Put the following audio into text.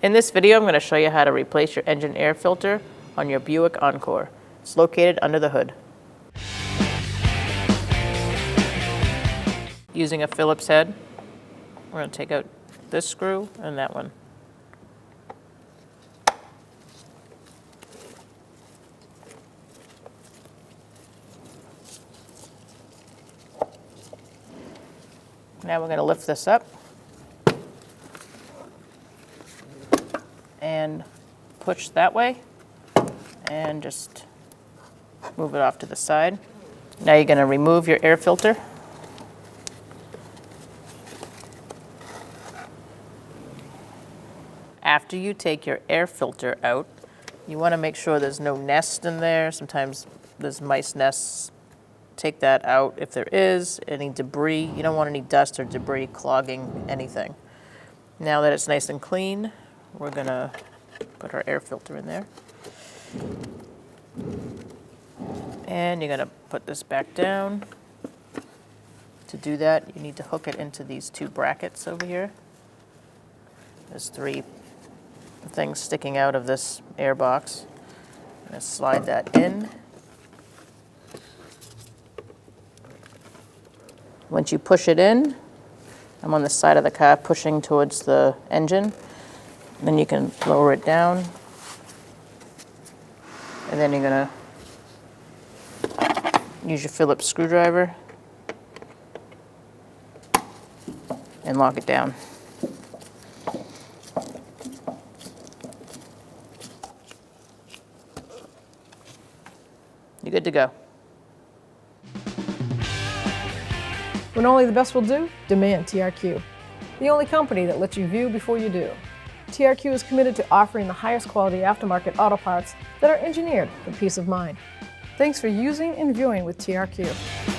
In this video, I'm going to show you how to replace your engine air filter on your Buick Encore. It's located under the hood. Using a Phillips head, we're going to take out this screw and that one. Now we're going to lift this up and push that way and just move it off to the side. Now you're going to remove your air filter. After you take your air filter out, you want to make sure there's no nest in there. Sometimes there's mice nests. Take that out if there is. Any debris, you don't want any dust or debris clogging anything. Now that it's nice and clean, we're going to put our air filter in there. And you're going to put this back down. To do that, you need to hook it into these two brackets over here. There's three things sticking out of this air box. I'm going to slide that in. Once you push it in, I'm on the side of the car pushing towards the engine. Then you can lower it down. And then you're going to use your Phillips screwdriver and lock it down. You're good to go. When only the best will do, demand TRQ. The only company that lets you view before you do. TRQ is committed to offering the highest quality aftermarket auto parts that are engineered for peace of mind. Thanks for using and viewing with TRQ.